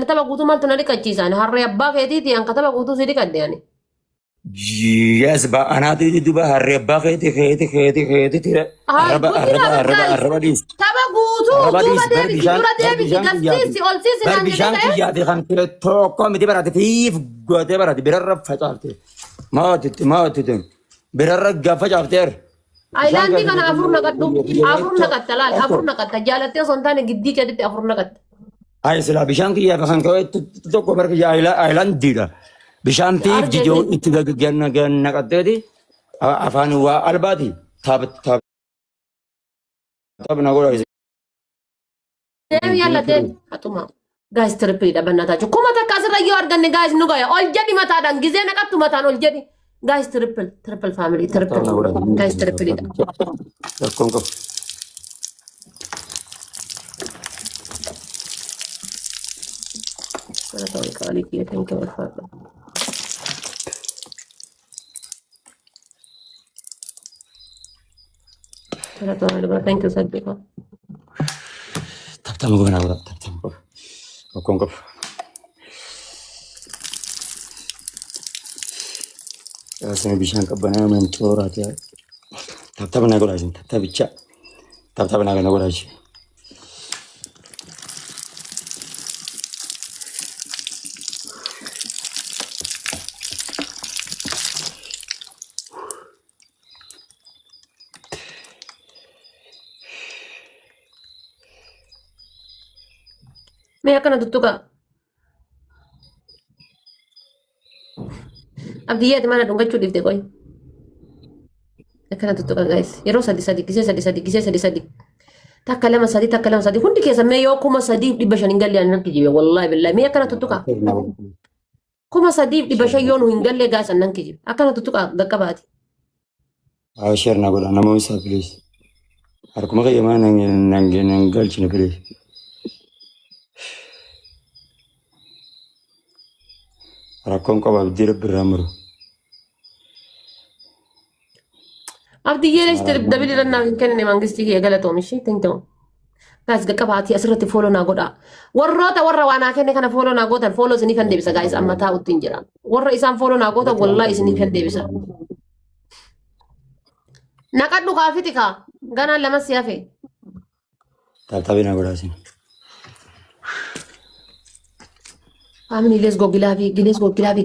كتب قوتو مال تنادي كتشيسان هري أباك يديتي أن كتب قوتو سيدي كدياني Yes, ba anatu itu bah harba kete tira هاي قولي هذا جايز araba dis تبا قوتو دوبا ديبسي دورا ديبسي barbishan قصيسي أولسيسي نانجي ki كده yadi kan tira toko miti barate fif gote barate birarra facarte ma titun birarra gafa charter bishan أيلاندي kan كان tira أفرنا قدو أفرنا to قد تلال أفرنا قد تجالتي صنتاني قدي كده أفرنا قد ay sila bishan ki yadi kan to ko bar ki island dira bishan fif jijo أرجع itu ganna katedi afan wa albadi tab na gora ديم يلا ديم هاتوما جايز تربي ده بناتاجو كوما تكاسر ريو أرجعني جايز نوغايا أول جدي ما تادان جزينا كتو ما تان أول جدي جايز تربل فاميلي تربل جايز تربل ده Konko. أنا توني كالي كي ثانك يو فاضل أنا توني لبنا ثانك يو صدقا Taptamu gana gora. Taptamu. Konko. Asini bishan kabana men tora tia. Taptamu na gora jin. Taptabicha. Taptamu na gana gora jin. ميا كنا دتوكا أبديات ما أنا دونجا شو ديفتي كوي كنا دتوكا جايز يرو سادي سادي كيسي سادي سادي كيسي سادي سادي تكلم سادي تكلم سادي كنت كيسا ميا يو كوما سادي دي بشان ينقل لي أنا كجيبي والله بالله ميا كنا دتوكا كوما سادي دي بشان يونو ينقل لي جاس أنا كجيبي أكنا دتوكا دكا باتي Ashar na gora. Namu isa please. Arkuma kaya mana nangal chine please. Rakon ko babdir biramro. أبدي ليش دبلي لنا كأنني ما نقصتي هي قالت مشي تنتو guys قبعتي أسرتي فولو ناقودا وراتا ورا وانا كأني فولو ناقودا الفولو سني فندي بس guys أما تاو تنجرا ورا إسام فولو ناقودا والله سني فندي بس نقدو كافتك غانا لما سيافي Taptabi na gora sin. family let's go let's go gilavi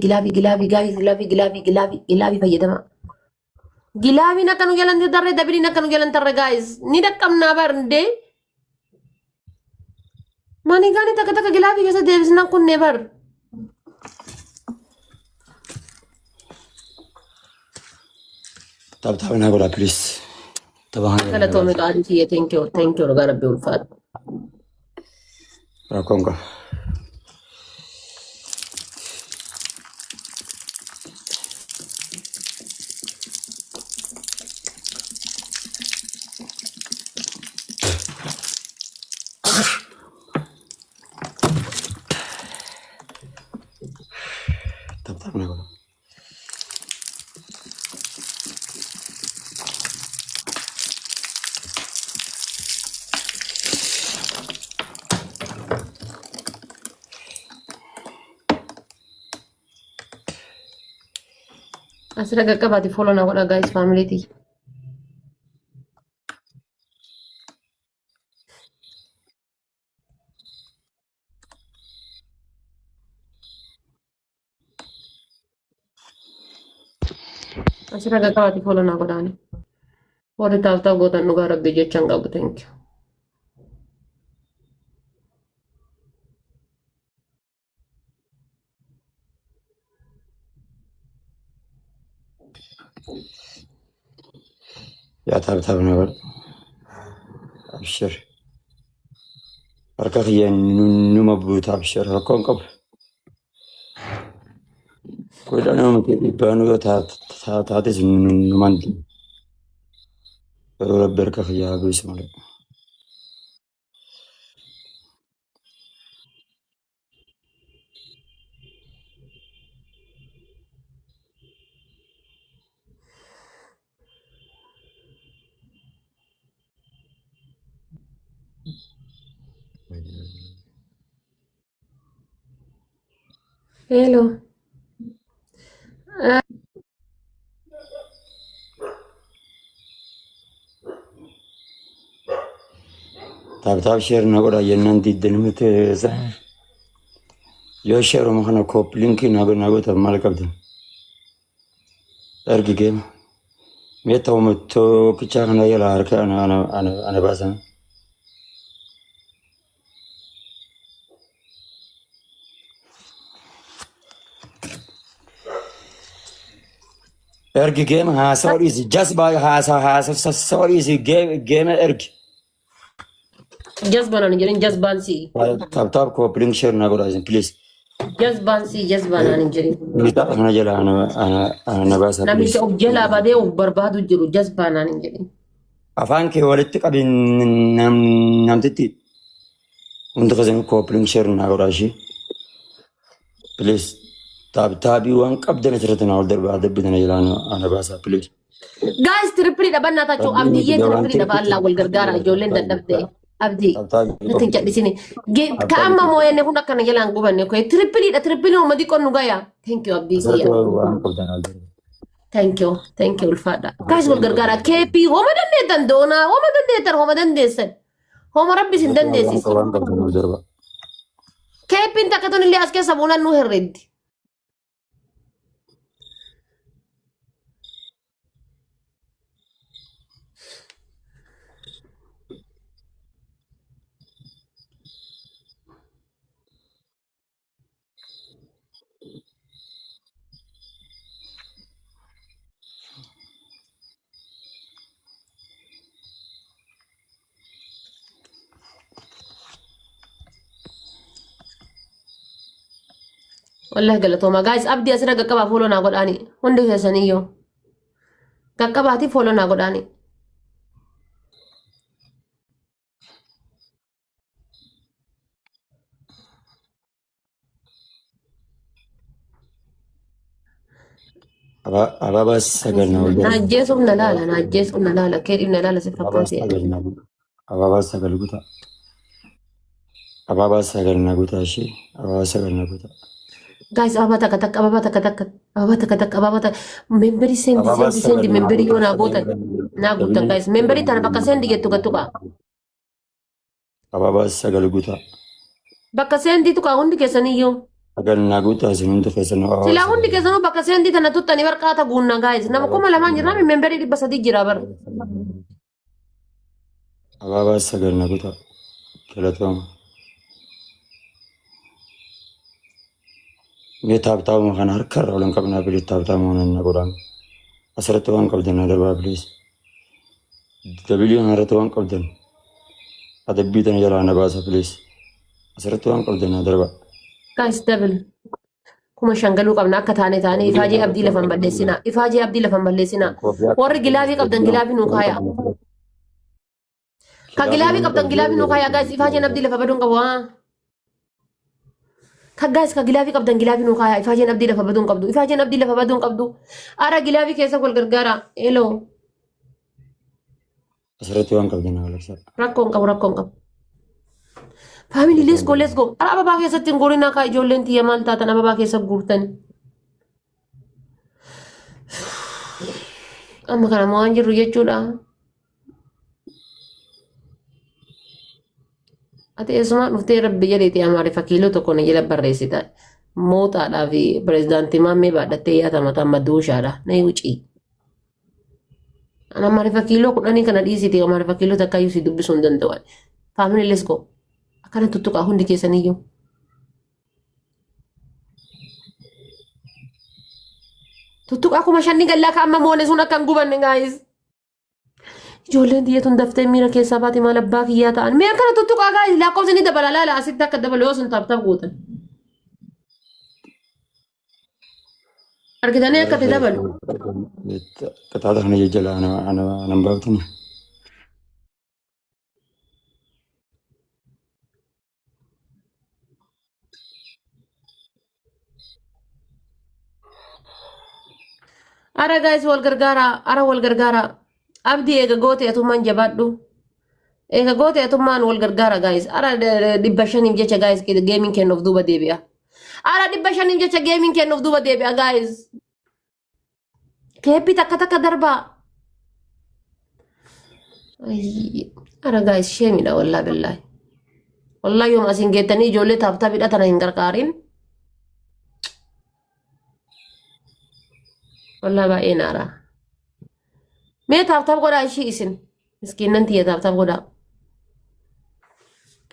fayyadama gilavi nakanu jalan darre dabili nakanu jalan tarre guys ni dakkam na barnde mani gani taka gilavi kesa devis na kun never Taptabi na gora please. Tabahan. kala to me qadi fi thank you roga rabbi ulfat Rakon ko. Taptabi na gora. asira gaqqabati follow na godha guys family ti asira gaqqabati follow na godhani warri taaf gootan dhugaa rabbi jechaan qabu thank you Ya taptabi na gora. Abshir. Arkaki ya numa buta abshir. Rakon ko. Kuda nama ibanu ta tis numan. Pero berka ya bismillah. Hello. Taap share nagoda yennan didden mite sa. Yo share mo kana cop link nago mal kabdan. Ergi game. Meta mo to kicha kana yala harka ana basan. Ergi game ha sorry is just by ha sorry is game ergi. Just ban ani jirin just ban si. Taap cop link share nagoda please. Just ban si just ban ani jirin. Mita kana jala ana basan please. Namicha of jala badee of barbaadu jiru just ban ani jirin. Afaan kee walitti qabin namtitti hundi keessan cop link share nagoda shi. Please. Taabii waan qabdan asirratti na ol darbaa dabbitana jilaan ana baasaa please. Guys trippli dhaban naa taachuu abdiyyee trippli dhaba allaa wal gargaara ijoolleen dadhabdee abdii nuti hin cadhisini. Ka amma moo'enne kun akkana jalaan gubanne koye trippiliidha trippilii uummati qonnu gaya. Thank you abdii kiyya. Waan qabdan ol darbaa. Thank you ulfaadha. Guys wal gargaara keepii hooma dandeettan doonaa hooma dandeessan hooma rabbis hin dandeessis. Waan qabdan ol darbaa. Keepiin takka tun illee as keessa buunan nu herreddi. والله قالت ما جايز ابدي اسرق قبا فولو ناقداني وندو هسنيو قباتي فولو ناقداني Aba bas sagalna ol darbaa. ناجيسم نلالا كيريم نلالا سفاكوتي Aba bas sagal guta. Aba bas sagalna guta shi. Aba bas sagalna guta. جايز ابا تك ممبري سندي ممبري يو ناغوتا جايز ممبري تانا بقى سندي جتوكا Aba bas sagal guta. بقى سندي توكا هوندي كيسانيو Sagalna guta sinundu keessan. سلا هوندي كيسانو بقى سندي تانا توتاني بركاتا غونا جايز نما كوما لما جرنا ممبري دي بس دي جرابر Aba bas sagalna guta. Kelatoma. Mee taaptaawuma kana harkarra olan qabnaa bilis taaptaawuma na godhan. Asirratti waan qabdan na darbaa bilis. Dabiliyoon irratti waan qabdan. Adabbii tana jalaa na baasa bilis. Asirratti waan qabdan na darbaa. جايز دبل كوما شانغلو قبنا كتاني تاني إفاجي أبدي لفن بلسنا ور جلابي قبضن جلابي نوكايا كجلابي قبضن جلابي نوكايا جايز إفاجي نبدي لفبدون قبوا كجايز كجلابي قبضن جلابي نوكايا إفاجي نبدي لفبدون قبضو أرا جلابي كيسا كل غرغارا إلو Asirratti waan qabdan na galaksa. ركون قب فاميلي let's go أرا بابا كيسا تنقولنا كاي جولين تيا مال تاتنا بابا كيسا غورتن أما كان ما أنجر يجولا ati esuma dhuftee rabbi jedheeti amaarifa kiiloo tokko na jala barreessita mootaadhaa fi pireezidaantii maammee baadhattee yaatamataa madduushaadha na wucii an amaarifa kiiloo kudhanii kana dhiisiti amaarifa kiiloo takka iyyuu si dubbisuu hin danda'an faamili lesko akkana tuttuqaa hundi keessaniyyuu tuttuqaa kuma shanni gallaa ka amma moone sun akkan gubanne gaayis ijoolleen diyyatuun daftee miira keessaa baate maal abbaa kiyyaa ta'an mee akkana tuttuqaa gaayis lakkoofsi ni dabala laala asitti akka dabalu yoo sun taaptaaf gootan argitanii akkatti dabalu Qixaata kana jala ana baaftan. ara gaayis wal gargaara abdii eega goote atummaan jabaadhu eega goote atummaan wal gargaara gaayis ara 500 jecha gaayis geemiin kennuuf duuba deebi'a Ara dhibba shaniin jecha geemiin kennuuf duuba deebi'a guys. Keeppii takka takka darbaa. Ara guys sheemidha wallaa billaahi. Wallaa yooma asiin geettanii ijoollee taaptaa hidhatana hin gargaarin. Wallaa baay'ee naaraa. Mee taaptaaf godhaa ishii isin. Miskiinnan tiyya taaptaaf godhaa.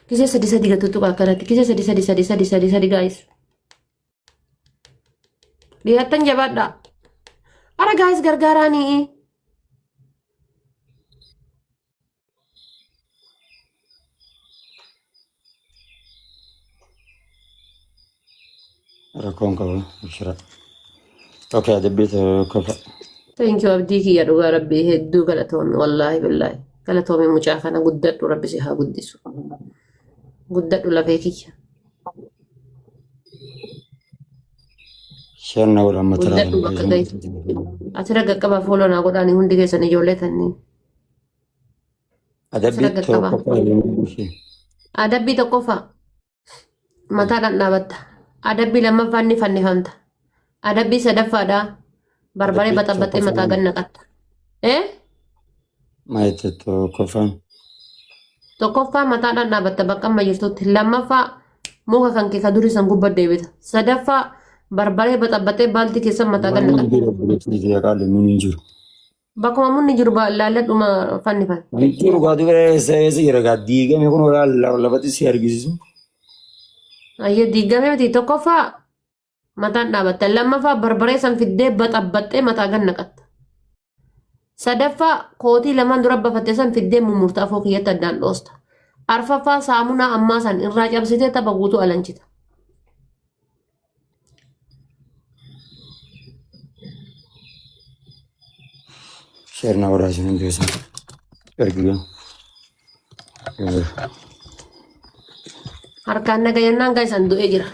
Kisee sadi gatuttuqa akkanatti. Kisee sadi guys. Dhiyaattan jabaadha. Ara guys gargaaraanii. Rakkoon qaba. Shira. Okay, adabbiit kofa. Thank you abdii kiyya dhugaa rabbii hedduu galatoomi wallaahi billaahi. Galatoomi mucaa kana guddadhu rabbi si haa guddisu. Guddadhu lafee kiyya. Shanna wal amma taraa. Guddadhu bakka ga'isu. Asirra qaqqabaa fooloo naa godhaanii hundi keessan ijoollee tanniin. Adabbiit kofa. Adabbii tokkoffaa mataadhaan dhaabatta. Adabbii lammaffaan ni fannifamta. Adabbii sadaffaadhaa barbaree baxabaxee mataa gad naqatta. Maayete tokkoffaan. Tokkoffaa mataadhaan dhaabatta bakka amma jirtutti. Lammaffaa muka kan kee ka durii san gubbaa deebita. Sadaffaa barbaree baxabaxee baaltii keessa mataa gad naqatta. Bakkuma munni jiru laalladhuma fannifame. Jiru gaadu eessa jira gaa diigame kun lafatti si argisiisu. Ayyee diigamee miti tokkoffaa mataan dhaabatta. Lammaffaa barbaree san fiddee baxabaxee mataa gad naqatta. Sadaffaa kootii lamaan dura bafatte san fiddee mummurtaa afoo kiyyatti addaan dhoosta. Arfaffaa saamunaa ammaa san irraa cabsitee tapha guutuu alanchita. Sherna waraashin hin beesan. Ergiga. Harkaan nagayannaan gaa isan du'ee jira.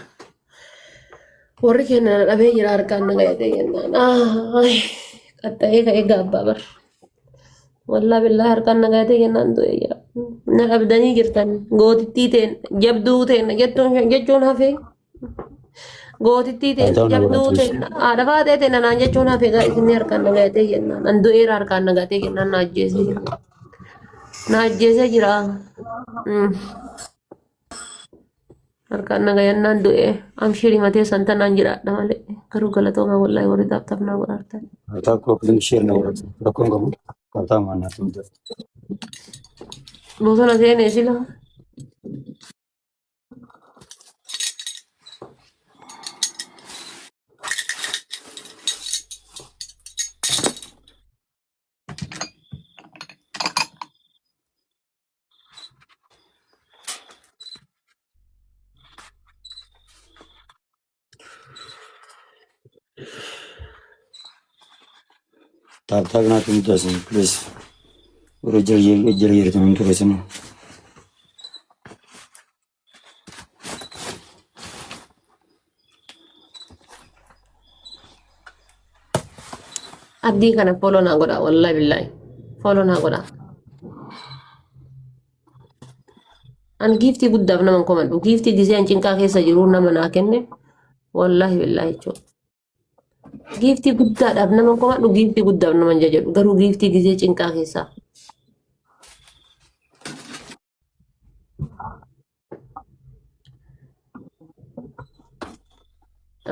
Warri keenya dhabee jira harkaan nagayatee jennaan. Qaxxa'ee ka'ee gaabbaa bar. Wallaa billaa harkaan nagayatee jennaan du'ee jira. Na dhabdanii jirtan gootittii ta'en jabduu ta'en jechuun hafee. Gootittii ta'en jabduu ta'en haadha baatee ta'en naan jechuun hafee gaa isin harkaan nagayatee jennaan. An du'eera harkaan nagayatee jennaan na ajjeesee jira. Na ajjeesee jira. Harkaan nagayannaan du'e amshirii matee santanaan jiraadha malee garuu galatooma wallaahi warri taaptaaf naa godhaartan. Hataa koopiliin sherna waraashin. Rakkoon qabu. Kataa maannaa tumte. Bosona seenee sila. Taaptaa kanaa tumte asin please. Warra jala jirtan hin ture sinu. Abdii kana fooloo naa godha wallaahi billaahi. Fooloo naa godha. An giiftii guddaaf nama komadhu. Giiftii gisee an cinqaa keessa jiru nama naa kenne wallaahi billaahi jechuudha. Giiftii guddaadhaaf nama komadhu giiftii guddaaf nama jajadhu garuu giiftii gisee cinqaa keessaa.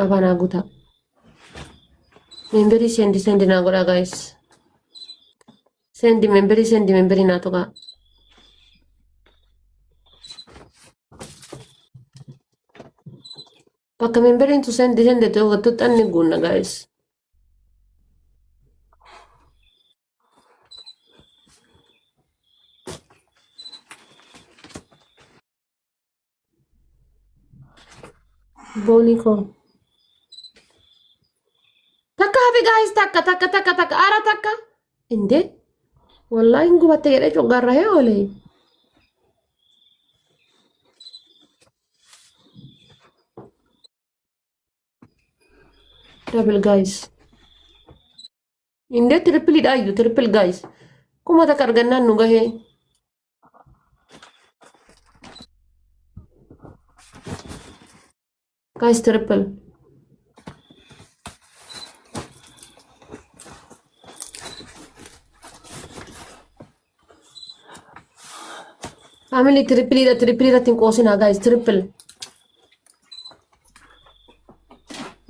Afaanaa guutaa. Memberii sendi naa godhaa guys. Memberii naa tuqaa. Bakka memberiin tu sendi tokko xanni guunna guys. Boonii koo. Takka hafi guys takka ara takka. Inde wallaahi hin gubatte jedhee coggaarra hee oolee. Double guys. Inde triple idaayu triple guys. Kuma takka argannaan nu gahee. Guys, triple. Family triple irratti hin qoosinaa guys, triple.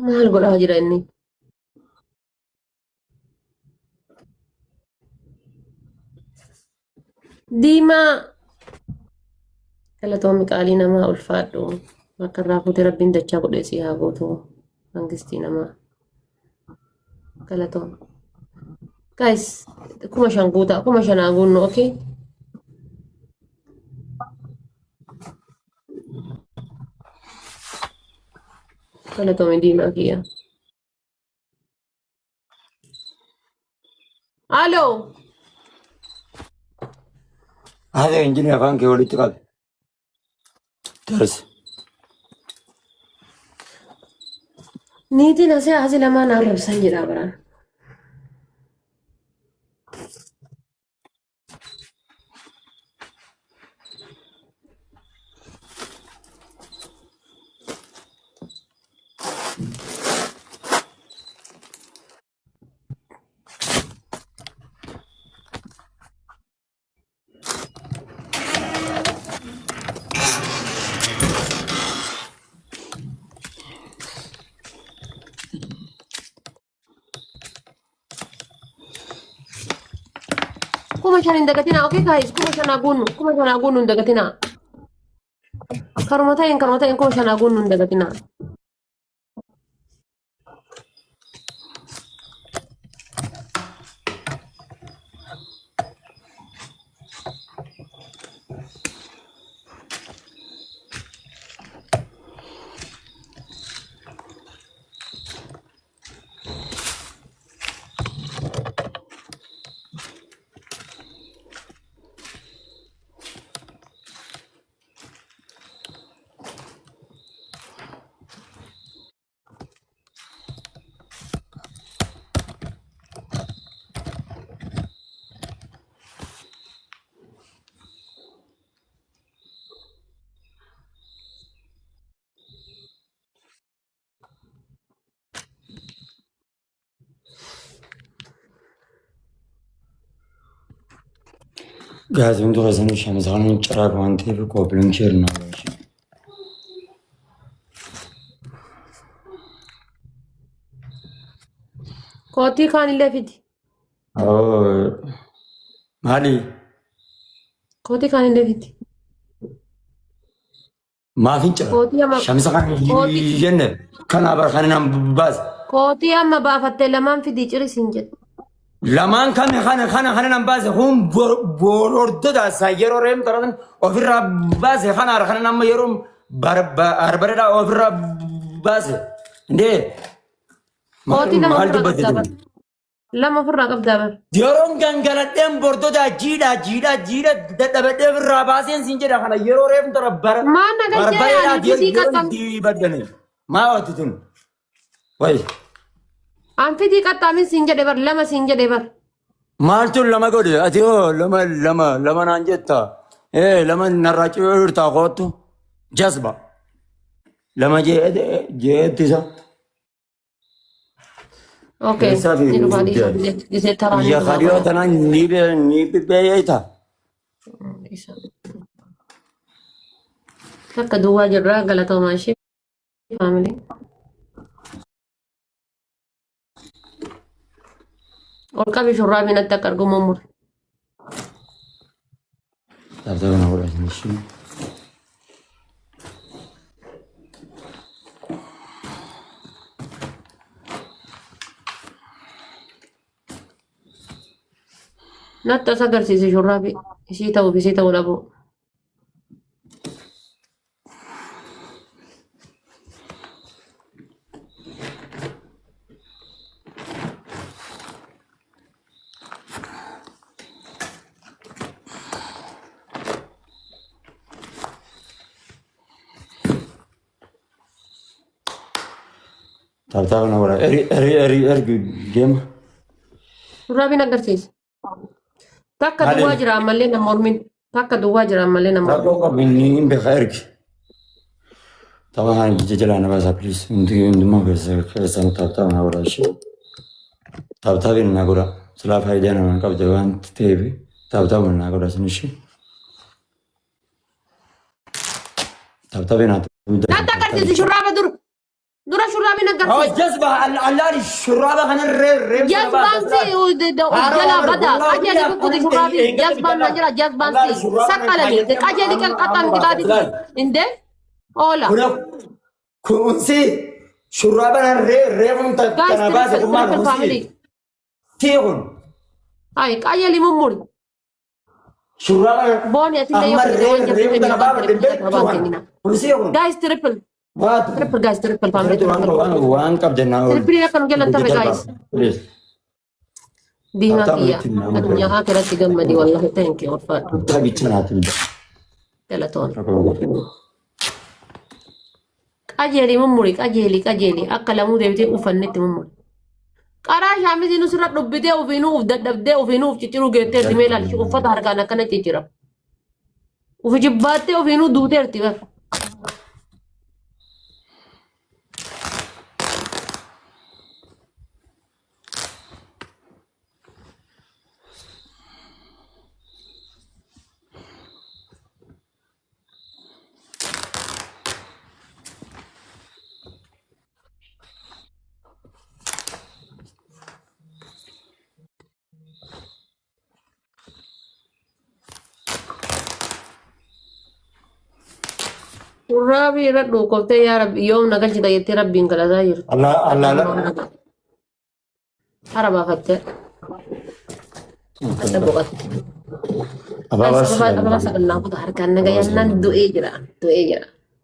Maal godhaa jira inni? Diimaa. Galatoomii qaalii namaa ulfaadhu. Bakka irraa fuutee rabbiin dachaa godhee si haa gootu. Mangistii namaa. Galatoom. Guys, 5,000 guutaa, 5,000 guunnu, okay? Galatoomii diimaa kiyya. Aloo. هذا إنجيل أفان كي ولي تقال درس Niitiin asii lamaan arrabsan jira biraan. Kuma shan hin dagatinaa, okay guys? Kuma shan guunnu hin dagatinaa. Karuma ta'een kuma shan guunnu hin dagatinaa. قاعد من دغه زنه شمس غنون چراغ وانتی به کوپلینگ شیر نه باشی Kootii kaan illee fidi. او مالي Kootii kaan illee fidi. ما في چراغ Kootii amma شمس غنون جنة كان ابر خانم باز kootii amma baafattee lamaan fidii cirisiin jedhu. لمان كان خانم باز هم بورد دا سايرو ريم ترى اوفر باز خانم يروم بربردا اوفر باز نه Kootii lama مال ofirraa qabdaa تبدل bar. Lama ofirraa qabdaa bar. Yeroon gangaladheen bordoota jiidha dadhabadhee irraa baaseen siin jedha kana yeroo reefnu tara Maan nagalchee ani fidii qaxxam. dibaddane maa waati tun way An fidii qaxxaamin siin jedhe bar. Lama siin jedhe bar. maaltun lama godhe ati hoo lama naan jetta lama narraa cirtaa kootu jasba lama jeettisa Okay. Keessaaf Ni dhufaa dhiisuu gisee taraa ni biyya dhufaa. kadhiyoo tanaan ni beeyta Takka duwwaa jirraa galatoomaa ishee. Faamilii. Ol qabi shurraabiin akka argamu mure. Taphata kana godhatanii shi Natti as agarsiise shurraabii. Isii ta'uu dhabu. taphata kana godha ergi deema Shurraabiin agarsiise. Takka Maali? duwwaa jira ammallee nama mormin. Takka duwwaa jira ammallee nama mormin. rakkoo qabinni hin beeka ergi طبعا جيجي انا بس بليز انت ما بس كرسان تابتاب انا ولا شيء تابتاب انا غورا سلا فايده انا من قبل جوان تيبي تابتاب انا غورا سنشي تابتاب انا لا تكرتي شرابة دور شرابة هو نقرتي جذبة الله الشرابة خلينا الريب جذبان سي وجلا بدا أجل يكون شرابي جذبان نجرا جذبان سي سكالني أجل القطن دبادي إنده أولا هنا كونسي شرابة الريب guys تناباس كمان triple family كونسي تيون أي أجل ممر شرابة بوني أتلا أما يوم الريب تناباس دبل كونسي guys triple ما guys triple family وان كابتن triple ya kan jalan tapi guys بليز di makia adunya akhirat tiga madi wallahi thank you Orfat تابي تناتي teleton ajeli mumurik ajeli akalamu debite ufannetti mumur qara shamisi nusra dubbite ufinu ufdadabde ufinu ufciciru gete dimela shi ufata harkana kana cicira ufijibbatte ufinu dute ertiba Rabbi radhu kote ya Rabbi yom nagal cita yetti Rabbin kala zahir الله الله لا araba fatte ada bukat أبا بس apa masa kenal aku harkan naga yang nan doe jira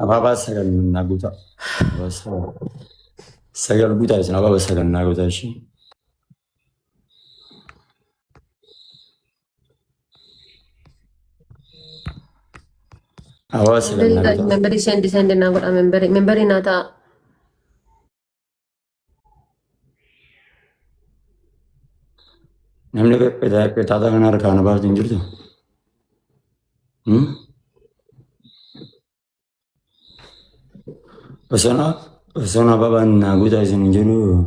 أبا بس سجل ناقوتا بس سجل بوتا يسنا أبا بس سجل ناقوتا شيء أبا بس سجل ناقوتا memberi sendi nagot memberi nata نمني كتا تا كنا ركانا باس دينجرتو بس أنا بابا ناقوتا يسنا نجرو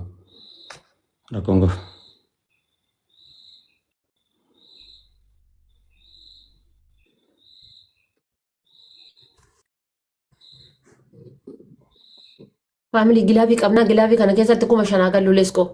ركونغو family gilabi qabna gilabi kana keessatti kuma shanaa gallu lesko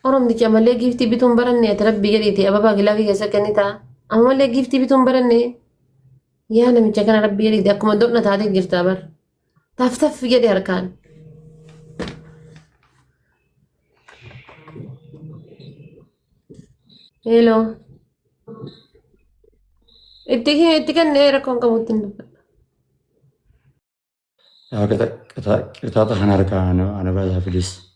Orang di malee giftii bituun baranne ati rabbi jedhiiti ababaa gilaafii keessa kennita amma malee giftii bituun baranne yaa namicha kana rabbi jedhiiti akkuma doqna taatee jirta bar taaf jedhe harkaan hello itti kennee rakkoon qabuutti hin dubbadha يا كتا تا كنا ركانا أنا بس فليس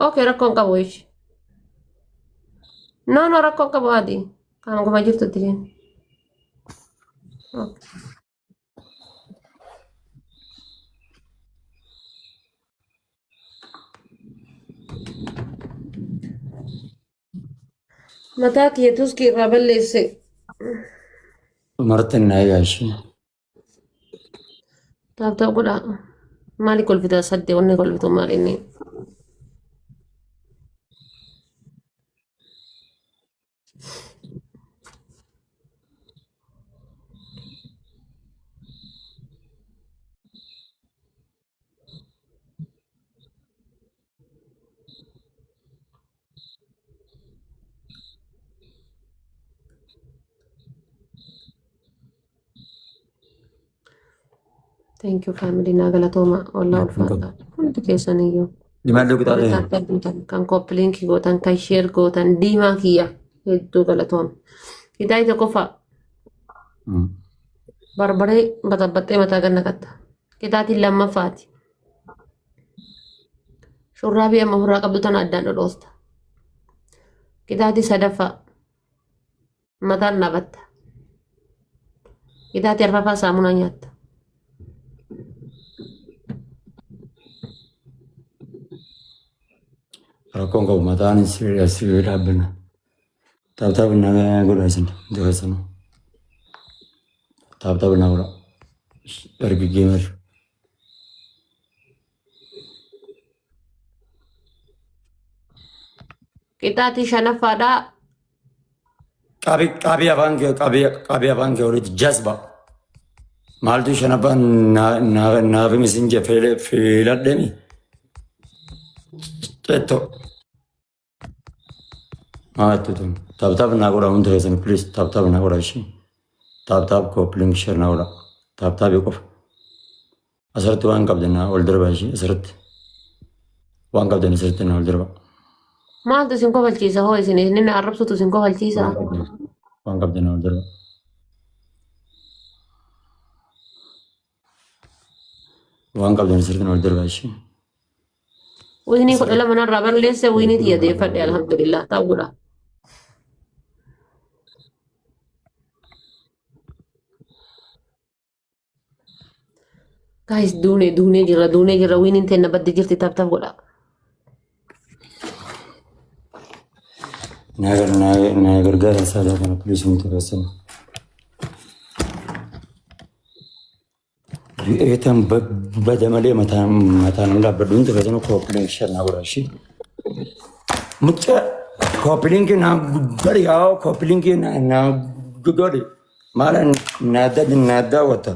okay rakkoon qabu ishi no rakkoon qabu adi kaama kuma jirtutti jeen mataa kiyya tuskii irraa balleesse مرت النهاية شيء taabtaa godhaa maali kolfita sadde wanni kolfitu maali inni Thank you family Nagalatooma. Wallah ulfaadha. Hundi keessaniyyuu. Dimaallee Warri qixaalee. taattan kan koppiliinkii gootan kan sheer gootan diimaa kiyya hedduu galatooma. Hidaayi tokko fa'a barbaree baxabaxxee mataa ganna qatta. Qixaatiin lammaffaati. Shurraabii amma ofirraa qabdu tana addaan dhodhoosta. Qixaatii sadaffaa mataan dhaabatta. Qixaatii arfaffaa saamunaa nyaatta. Rakkoon qabu mataan sirrii dhaabbina. Taaphaaf naa godhaa isin dabarsanu. Taaphaaf naa godhaa. Dargaggee malu. Qixaatii shanaffaadhaa. Qabii afaan kee walitti jazba. Maaltu shanaffaan naaf misin filadhemi. Cetto. Maatutun. Taaphaaf naa godhaa hundi keessan please taaphaaf naa godhaa ishee. Taaphaaf koppiliin share naa godhaa. Taaphaaf qofa. Asirratti waan qabdanaa ol darbaa ishee asirratti. Waan qabdan asirratti naa ol darbaa. Maaltu isin kofalchiisa hoo isin inni arrabsutu isin kofalchiisa. Waan qabdanaa ol darbaa. Waan qabdan asirratti naa ol darbaa ishee. Wiinii kudha lama narraa balleesse wiinii xiyyateeffadhe alhamdulillah ta'uudha. Guys duunee jirra wiiniin teenna badde jirti taphtaaf godha. Naa gargaara saadaa kana poolisiin taasisan. Eetan bada malee mataan dhaabbadhuun taasisan koppiliin shannaa godhaa ishee. Mucaa koppiliin naa bari haa koppiliin naa godhe maala naa daawwata.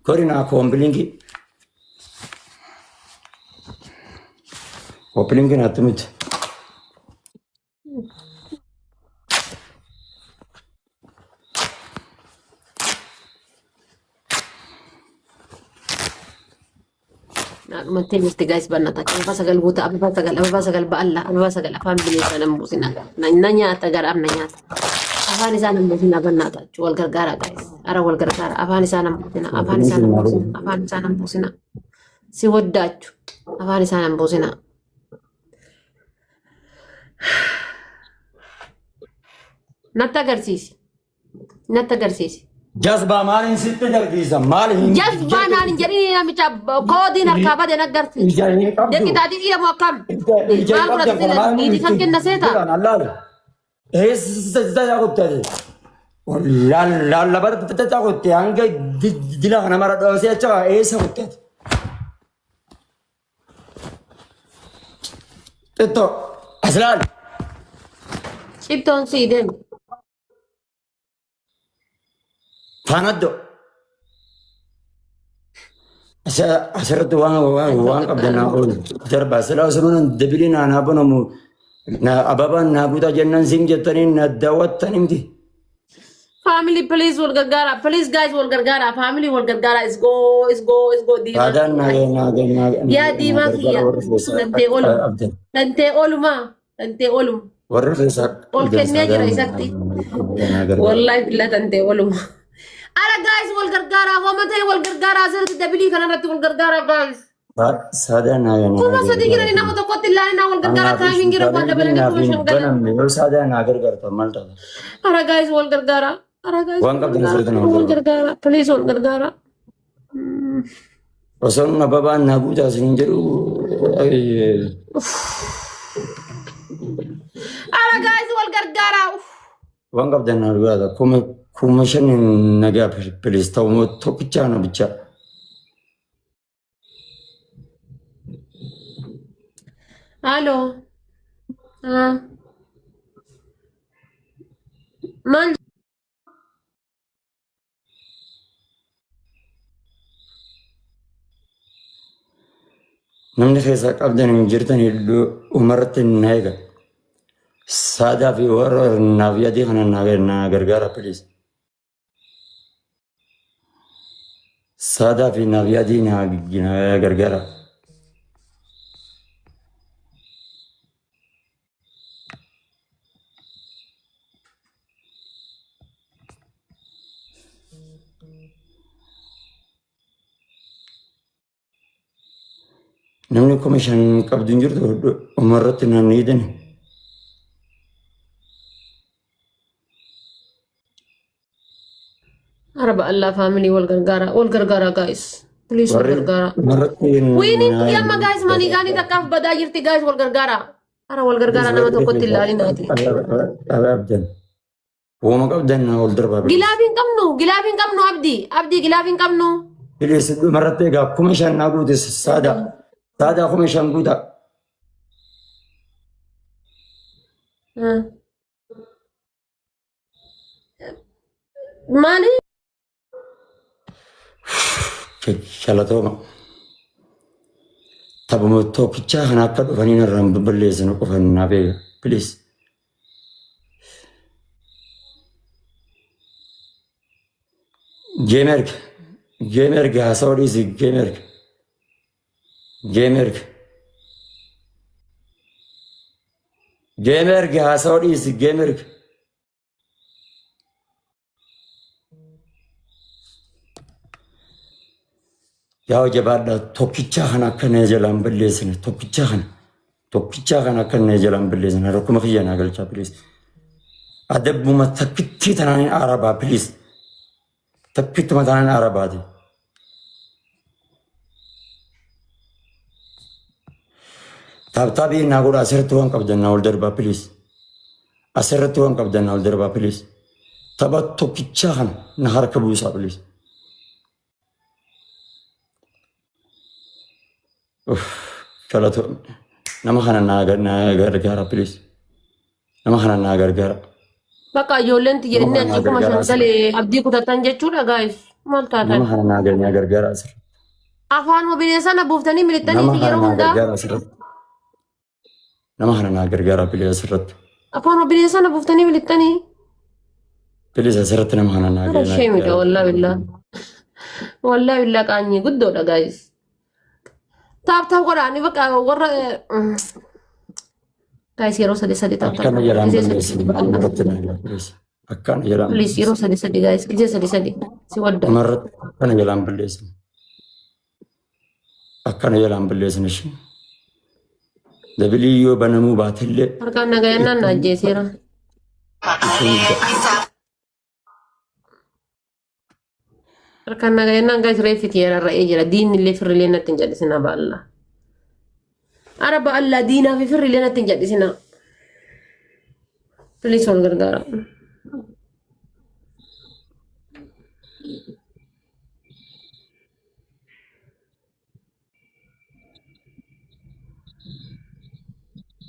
Kori naa koppiliin koppiliin naa tumite. Mantee jirti guys bannata ababa sagal guuta ababa sagal ba'alla ababa sagal afaan bineensa nan buusina na nyaata garaaf na nyaata afaan isaa nan buusina bannata wal gargaara guys ara wal gargaara afaan isaa nan buusina afaan isaa nan buusina si waddaachu afaan isaa nan buusina natti agarsiisi Jazba maalin sitti darbiisa maalin. Jazba naan jedhini namicha koodiin harkaa badee naggarsiisa. Deqitaatii dhiyamu akkam. Maal godhate niitii kan kenna seeta. Eessa yaaqubtate. Lallabar tattaqutte hanga dila kana mara dhoosee acha eessa qubtate. Xixxo aslaan. Cibtoon sii deemu. Fanaddo. Asirratti waan qabdanaa oolu darba silaa osoo dabiliin aanaa banamu ababaan naa guutaa jennaan siin jettanii na daawwattan himti. Family please wal gargaara please guys wal gargaara family wal gargaara is go diimaa. Faadaan Yaa diimaa kiyya dantee ooluma. warra keessaa Ol kennee jira isatti. Wallahi billa dantee ooluma. Ara guys wal gargaara homatee wal gargaara asirratti dabilii kanarratti wal gargaara guys. Saadaan Kuma sadii jirani nama tokkotti ilaalinaa wal gargaara taamiin jira waan dabalanii kuma shan galan. yoo saadaan naa gargaarta maal ta'a? Ara guys wal gargaara. Ara guys Waan qabdan asirratti nama wal gargaara. Please wal gargaara. Osoo ababaan naa guutaa siin jedhu Ara guys wal gargaara. waan qabdan naa gargaarta kuma shan nagaa pilis ta'u tokkichaa na bichaa. Halo. Maal Namni keessaa qabdan hin jirtan hedduu umarratti na eega. Saadaa fi warra naaf yaadii kana na gargaara pilis. Saada fi nabi adina gina gargara. Namni komishan qabdu jirtu umarratti naannidani. Araba Allah family wal gargara guys. Please wal gargara. Umarratti Wini yamma guys mani gani takaf bada jirti guys wal gargara. Ara wal gargara nama tokkotti ilaalin ati. abdan. Wama qabdan wal darba. Gilafin kamnu abdi gilafin kamnu. Please umarratti ga komishan nagutu saada. Saada komishan guta. Mani Shalatoma. Tabu tokkicha kana akka dhufanii narraan balleessan qofan naafee please. Gamerg haasawaa dhiisi Gamerg haasawaa dhiisi Gamerg. Yaa jabaadha tokkicha kana akka na jalaan balleessan tokkicha kana akka na jalaan balleessan rakkuma kiyya naa galchaa please. Adabbuma takkitti tanaan arabaa please. Takkittuma tanaan arabaati. Taabtaabii naa godha asirratti waan qabdan naa ol darbaa please. Asirratti waan qabdan naa ol darbaa please. Tapha tokkicha kana na harka buusaa please. Shalato nama kana naa gargaara please. Nama kana naa gargaara. bakka ijoolleen tiyya inni achi kuma shangalee abdii kutatan jechuudha guys. Maal taatan? Nama kana naa gargaara asirratti. Afaan bineensa buuftanii milittanii yeroo hundaa. Nama kana naa gargaara please asirratti. Afaan bineensa buuftanii milittanii. Please asirratti nama kana naa gargaara. Sheemidha wallahi billah qaanyi guddoodha guys. Taap godhaani bakka warra guys yeroo sadii taap. Akkana jedhaan balleessin. Akkana jedhaan. Please yeroo sadii guys gizee sadii si wadda. Umarratti akkana jedhaan balleessin. Akkana jedhaan balleessin ishee. Dabilii yoo banamuu baatillee. Harkaan nagayannaan na ajjeeseera. Harkaan nagayannaan guys reeffiti yararra'ee jira. Diinni illee firrilee natti hin jallisina baalla. Araba Allah diinaa fi firrilee natti hin jallisina. Please wal gargaara.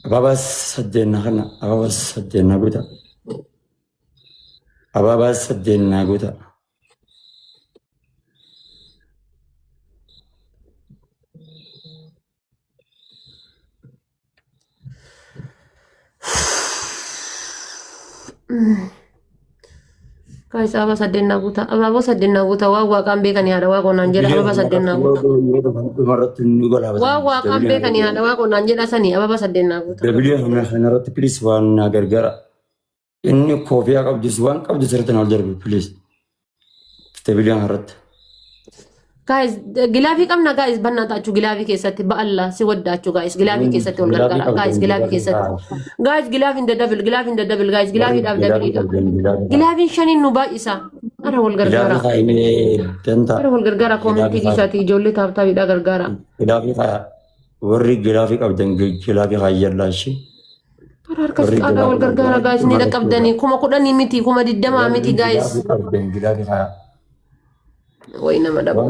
Abaabaa saddeennaa kana abaabaa saddeennaa guuta. Abaabaa saddeennaa guuta. Guys ababa saddeennaa guuta waan waaqaan beekanii haadha waaqonnaan jedha ababa saddeennaa guuta. Waan waaqaan beekanii haadha waaqonnaan jedha sanii ababa saddeennaa guuta. Dabilii kanarratti please waan na gargaara. Inni koofiyaa qabdus waan qabdu sirriitti na ol darbe please. Dabilii kanarratti. Guys gilaafii qabna guys bannaataachuu gilaafii keessatti ba'alla si waddaachuu guys gilaafii keessatti wal gargaara guys gilaafii keessatti. Guys gilaafiin daddabil guys gilaafiidhaaf dabiliidha. Gilaafiin shaniin nu baay'isa. Ara wal gargaara. Ara wal gargaara koomentii isaati ijoollee taaptaabiidhaa gargaara. Warri gilaafii qabdan gilaafii hayyallaa ishee. Ara harkatti aadaa wal gargaara guys ni dhaqqabdanii 10,000 miti 20,000 miti guys. Way nama dhabu.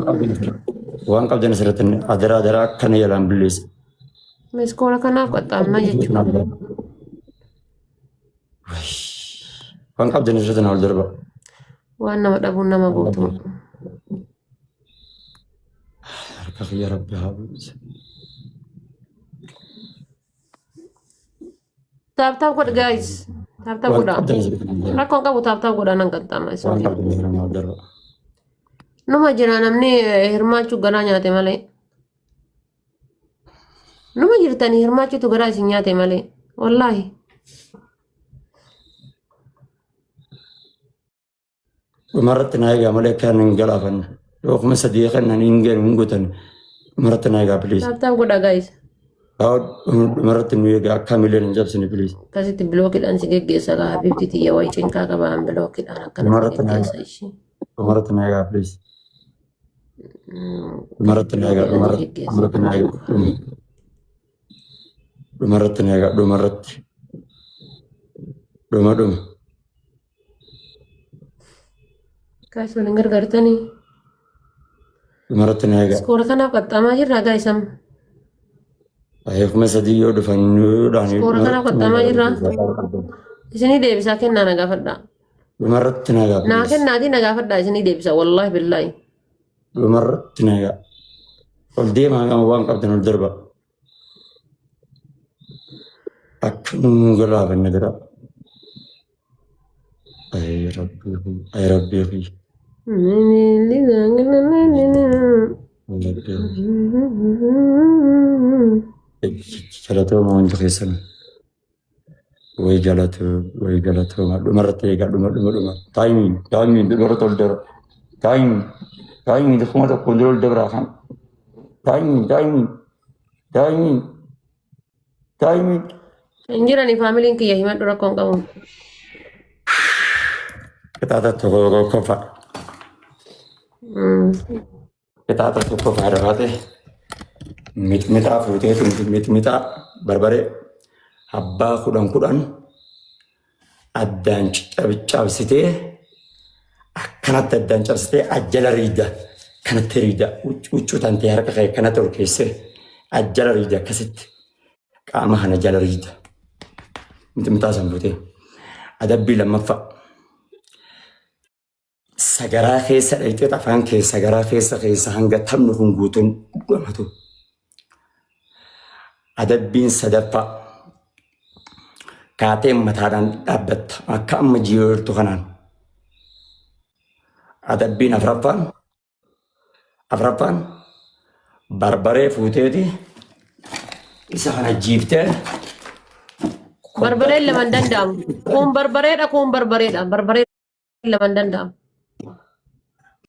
Waan qabdan asirratti adara akkana jalaan billeessa. Meeskoola kanaaf qaxxaamna jechuudha. Waan qabdan asirratti na ol darba. Waan nama dhabuun nama gootu. Harka kiyya rabbi haa bu'isa. Taap godha guys. Taap godha. Rakkoon qabu taap godha nan qaxxaama. Waan qabdan asirratti na ol darba. Numa jira namni hirmaachuu garaa nyaate malee. Numa jirtanii hirmaachuutu garaa isin nyaate malee. Wallaahi. dhumarratti naa eegaa malee akka hin galaafanne yoo kuma sadii kan hin guutan dhumarratti naa eegaa please. Taaptaaf godha guys. dhumarratti nu eegaa akka miiliyoon hin cabsine please. Akkasitti bilookiidhaan si geggeessa kaa Habibti xiyya wayii cinqaa qabaan bilookiidhaan akkana si geggeessa ishee. dhumarratti naa eegaa please. dhumarratti naa eegaa dhumarratti naa eegaa dhumarratti naa eegaa dhumarratti dhuma. Guys waliin gargaartanii. dhumarratti naa eegaa. Skoora kanaaf qaxxaamaa jirra guys amma. Kuma sadii yoo dhufan Skoora kanaaf qaxxaamaa jirra. Isinii deebisaa kennaa na gaafadhaa. dhumarratti naa eegaa. Naa kennaatii na gaafadhaa isinii deebisaa wallaahi billaahi. dhumarratti naa eegaa. ol deemaa waan qabdan ol darba. akka nu galaafanne jira. Ay rabbii. Jalatoo wanta keessan way galatoo dhumarratti eegaa dhuma taayimiin dhumarratti ol dabra taayimiin kuma tokko ol dabraa kan taayimiin. Injirani faamiliin kiyya himadhu rakkoon qabu. Kitaaba tokko qofa. Kitaaba tokko qofa haadha mixmixaa fuuteetu mixmixaa barbaree abbaa kudhan addaan cabsitee akkanatti addaan cabsitee ajjala riidda kanatti riidda huccuu tantee harka kee kanatti ol keessee ajjala riidda akkasitti qaama kana jala riidda mixmixaa san fuutee adabbii lammaffaa. Sagaraa keessa dhayxee afaan keessa sagaraa keessa hanga taphni kun guutuun dhumatu. Adabbiin sadaffaa kaatee mataadhaan dhaabbatta akka amma jiyoortu kanaan. Adabbiin afraffaan barbaree fuuteeti isa kana jiiftee. Barbareen lama hin danda'amu. Kun barbareedha kun barbareedha. Barbareen lama hin danda'amu.